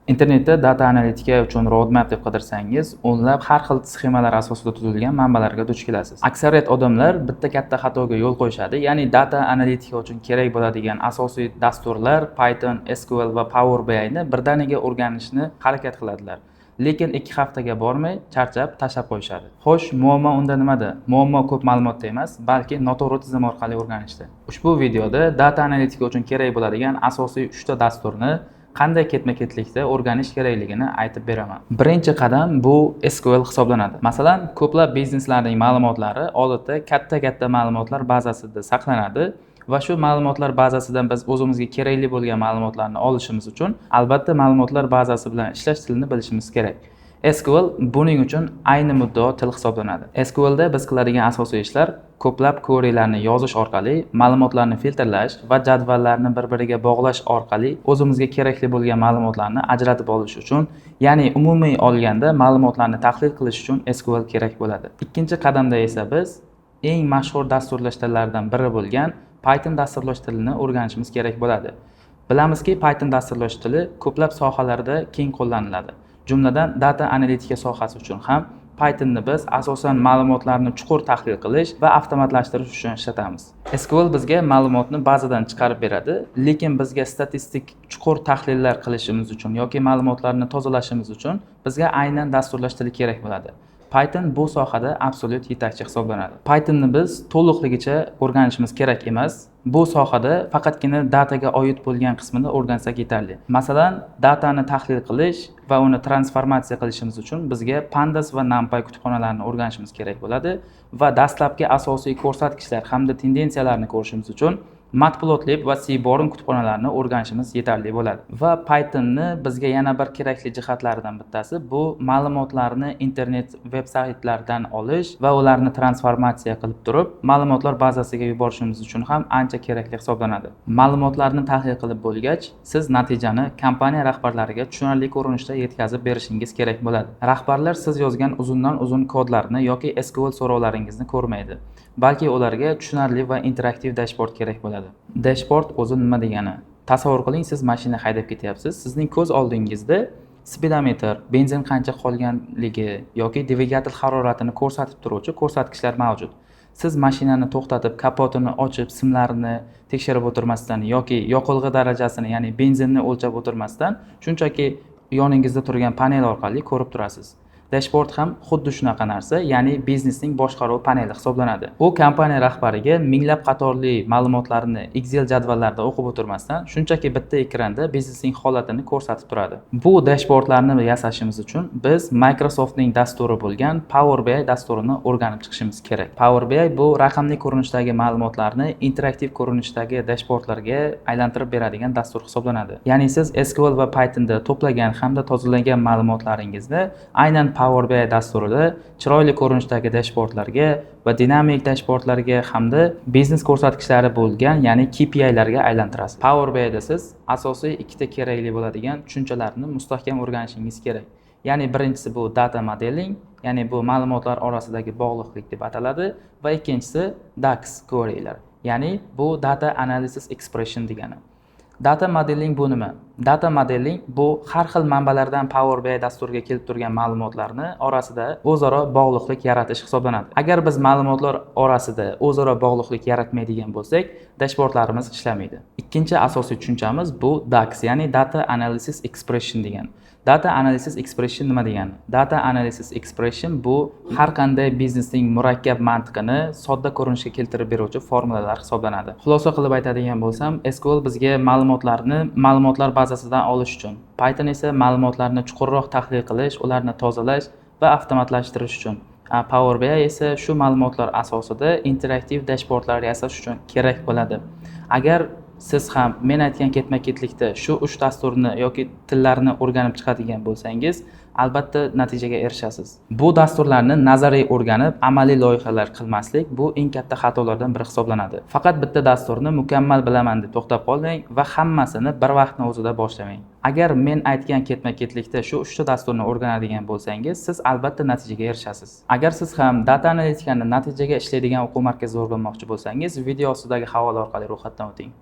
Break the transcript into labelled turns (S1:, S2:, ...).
S1: Internetda data analitika uchun roadmap deb qidirsangiz, o'nlab har xil sxemalar asosida tuzilgan manbalarga duch kelasiz. Aksariyat odamlar bitta katta xatoga yo'l qo'yishadi, ya'ni data analitika uchun kerak bo'ladigan asosiy dasturlar Python, SQL va Power BI ni birdaniga o'rganishni harakat qiladilar. Lekin 2 haftaga bormay charchab tashlab qo'yishadi. Xo'sh, muammo unda nimada? Muammo ko'p ma'lumotda emas, balki noto'g'ri tizim orqali o'rganishda. Ushbu videoda data analitika uchun kerak bo'ladigan asosiy 3 ta dasturni qanday ketma-ketlikda o'rganish kerakligini aytib beraman. Birinchi qadam bu SQL hisoblanadi. Masalan, ko'plab bizneslarning ma'lumotlari odatda katta ma'lumotlar bazasida saqlanadi va shu ma'lumotlar bazasidan biz o'zimizga kerakli bo'lgan ma'lumotlarni olishimiz uchun albatta ma'lumotlar bazasi bilan ishlash tilini bilishimiz kerak. SQL buning uchun ayni muddao til hisoblanadi. SQL da biz qiladigan asosiy ishlar ko'plab querylarni yozish orqali, ma'lumotlarni filtrlash va jadvallarni bir-biriga bog'lash orqali o'zimizga kerakli bo'lgan ma'lumotlarni ajratib olish uchun, ya'ni umumiy olganda ma'lumotlarni tahlil qilish uchun SQL kerak bo'ladi. Ikkinchi qadamda esa biz eng mashhur dasturlash tillaridan biri bo'lgan Python dasturlash tilini o'rganishimiz kerak bo'ladi. Bilamizki, Python dasturlash tili ko'plab sohalarda keng qo'llaniladi. Jumladan data analitika sohasi uchun ham Pythonni biz asosan ma'lumotlarni chuqur tahlil qilish va avtomatlashtirish uchun ishlatamiz. SQL bizga ma'lumotni bazadan chiqarib beradi, lekin bizga statistik chuqur tahlillar qilishimiz uchun yoki ma'lumotlarni tozalashimiz uchun bizga aynan dasturlash tili kerak bo'ladi. Python bu sohada absolyut yetakchi hisoblanadi. Pythonni biz to'liqligicha o'rganishimiz kerak emas. Bu sohada faqatgina dataga oid bo'lgan qismini o'rgansak yetarli. Masalan, datani tahlil qilish va uni transformatsiya qilishimiz uchun bizga Pandas va NumPy kutubxonalarini o'rganishimiz kerak bo'ladi va dastlabki asosiy ko'rsatkichlar hamda tendensiyalarni ko'rishimiz uchun Matplotlib va Seaborn kutubxonalarini o'rganishimiz yetarli bo'ladi. Va Pythonni bizga yana bir kerakli jihatlaridan bittasi bu ma'lumotlarni internet veb saytlaridan olish va ularni transformatsiya qilib turib, ma'lumotlar bazasiga yuborishimiz uchun ham ancha kerakli hisoblanadi. Ma'lumotlarni tahlil qilib bo'lgach, siz natijani kompaniya rahbarlariga tushunarli ko'rinishda yetkazib berishingiz kerak bo'ladi. Rahbarlar siz yozgan uzundan-uzun kodlarni yoki SQL so'rovlaringizni ko'rmaydi, balki ularga tushunarli va interaktiv dashbord kerak bo'ladi. Dashbord o'zi nima degani? Tasavvur qiling, siz mashina haydab ketyapsiz. Sizning ko'z oldingizda speedometr, benzin qancha qolganligi yoki dvigatel haroratini ko'rsatib turuvchi ko'rsatkichlar mavjud. Siz mashinani to'xtatib, kapotini ochib, simlarini tekshirib o'tirmasdan yoki yoqilg'i darajasini, ya'ni benzinni o'lchab o'tirmasdan, shunchaki yoningizda turgan panel orqali ko'rib turasiz. Dashbord ham xuddi shunaqa narsa, ya'ni biznesning boshqaruv paneli hisoblanadi. U kompaniya rahbariga minglab qatorli ma'lumotlarni Excel jadvallarda o'qib o'tirmasdan, shunchaki bitta ekranda biznesning holatini ko'rsatib turadi. Bu dashbordlarni yasashimiz uchun biz Microsoftning dasturi bo'lgan Power BI dasturini o'rganib chiqishimiz kerak. Power BI bu raqamli ko'rinishdagi ma'lumotlarni interaktiv ko'rinishdagi dashbordlarga aylantirib beradigan dastur hisoblanadi. Ya'ni siz SQL va Pythonda to'plagan hamda tozalagan ma'lumotlaringizni aynan Power BI dasturida chiroyli ko'rinishdagi dashbordlarga va dinamik dashbordlarga hamda biznes ko'rsatkichlari bo'lgan, ya'ni KPI larga aylantirasiz. Power BI da siz asosiy ikkita kerakli bo'ladigan tushunchalarni mustahkam o'rganishingiz kerak. Ya'ni birinchisi bu data modeling, ya'ni bu ma'lumotlar orasidagi bog'liqlik deb ataladi va ikkinchisi DAX query'lar, ya'ni bu data analysis expression degani. Data modeling bu nima? Data modeling bu har xil manbalardan Power BI dasturiga kelib turgan ma'lumotlarni orasida o'zaro bog'liqlik yaratish hisoblanadi. Agar biz ma'lumotlar orasida o'zaro bog'liqlik yaratmaydigan bo'lsak, dashbordlarimiz ishlamaydi. Ikkinchi asosiy tushunchamiz bu DAX, ya'ni Data Analysis Expression degan. Data Analysis Expression nima degani? Data Analysis Expression bu har qanday biznesning murakkab mantiqini sodda ko'rinishga keltirib beruvchi formulalar hisoblanadi. Xulosa qilib aytadigan bo'lsam, SQL bizga ma'lumotlar bazasidan olish uchun, Python esa ma'lumotlarni chuqurroq tahlil qilish, ularni tozalash va avtomatlashtirish uchun, Power BI esa shu ma'lumotlar asosida interaktiv dashbordlar yasash uchun kerak bo'ladi. Agar siz ham men aytgan ketma-ketlikda shu 3 dasturni yoki tillarni o'rganib chiqadigan bo'lsangiz, albatta natijaga erishasiz. Bu dasturlarni nazariy o'rganib, amaliy loyihalar qilmaslik bu eng katta xatolardan biri hisoblanadi. Faqat bitta dasturni mukammal bilaman deb to'xtab qolmang va hammasini bir vaqtning o'zida boshlamang. Agar men aytgan ketma-ketlikda shu 3 ta dasturni o'rganadigan bo'lsangiz, siz albatta natijaga erishasiz. Agar siz ham data analitikani natijaga ishlaydigan o'quv markaziga o'rganmoqchi bo'lsangiz, video ostidagi havola orqali ro'yxatdan o'ting.